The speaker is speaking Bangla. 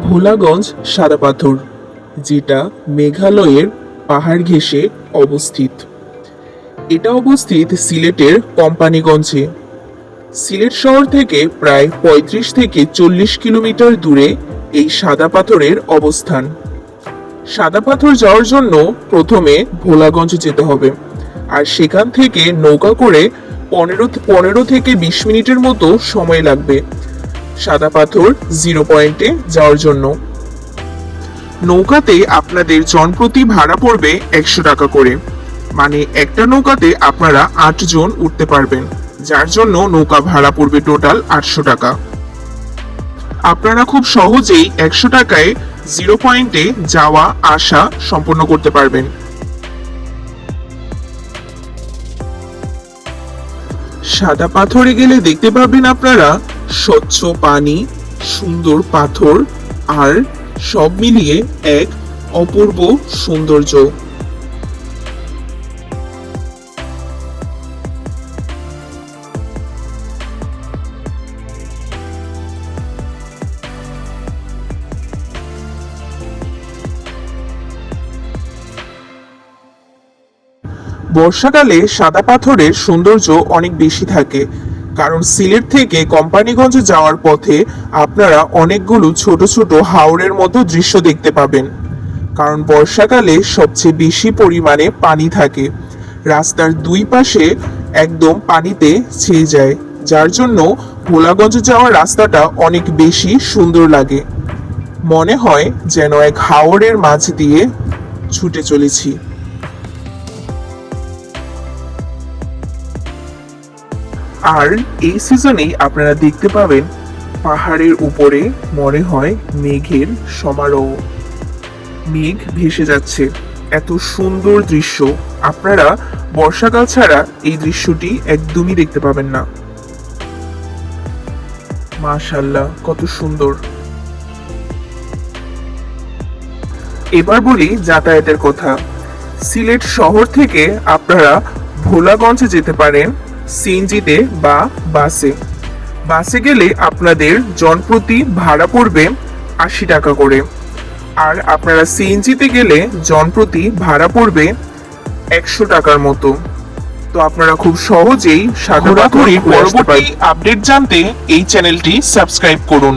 ভোলাগঞ্জ সাদা পাথর, যেটা মেঘালয়ের পাহাড় ঘেঁষে অবস্থিত। এটা অবস্থিত সিলেটের কোম্পানিগঞ্জে। সিলেট শহর থেকে প্রায় ৩৫ থেকে ৪০ কিলোমিটার দূরে এই সাদা পাথরের অবস্থান। সাদা পাথর যাওয়ার জন্য প্রথমে ভোলাগঞ্জ যেতে হবে, আর সেখান থেকে নৌকা করে ১৫ থেকে ২০ মিনিটের মতো সময় লাগবে সাদা পাথর জিরো পয়েন্টে যাওয়ার জন্য। নৌকাতে আপনাদের জনপ্রতি ভাড়া পড়বে ১০০ টাকা করে, মানে একটা নৌকাতে আপনারা ৮ জন উঠতে পারবেন, যার জন্য নৌকা ভাড়া পড়বে টোটাল ৮০০ টাকা। আপনারা খুব সহজেই ১০০ টাকায় জিরো পয়েন্টে যাওয়া আসা সম্পন্ন করতে পারবেন। সাদা পাথরে গেলে দেখতে পাবেন আপনারা স্বচ্ছ পানি, সুন্দর পাথর, আর সব মিলিয়ে এক অপূর্ব সৌন্দর্য। বর্ষাকালে সাদা পাথরের সৌন্দর্য অনেক বেশি থাকে, কারণ সিলেট থেকে কোম্পানিগঞ্জ যাওয়ার পথে আপনারা অনেকগুলো ছোট ছোট হাওরের মতো দৃশ্য দেখতে পাবেন। কারণ বর্ষাকালে সবচেয়ে বেশি পরিমাণে পানি থাকে, রাস্তার দুই পাশে একদম পানিতে ছেয়ে যায়, যার জন্য ভোলাগঞ্জ যাওয়ার রাস্তাটা অনেক বেশি সুন্দর লাগে। মনে হয় যেন এক হাওরের মাঝ দিয়ে ছুটে চলেছি। আর এই সিজনেই আপনারা দেখতে পাবেন পাহাড়ের উপরে মনে হয় মেঘের সমারোহ, মেঘ ভেসে যাচ্ছে। এত সুন্দর দৃশ্য আপনারা বর্ষাকাল ছাড়া এই দৃশ্যটি একদমই দেখতে পাবেন না। মাশাআল্লাহ, কত সুন্দর। এবার বলি যাতায়াতের কথা। সিলেট শহর থেকে আপনারা ভোলাগঞ্জে যেতে পারেন সিএনজিতে বা বাসে। বাসে গেলে আপনাদের জনপ্রতি ভাড়া পড়বে ৮০ টাকা করে, আর আপনারা সিএনজিতে গেলে জনপ্রতি ভাড়া পড়বে ১০০ টাকার মতো। তো আপনারা খুব সহজেই সাদা পাথরে পরবর্তী আপডেট জানতে এই চ্যানেলটি সাবস্ক্রাইব করুন।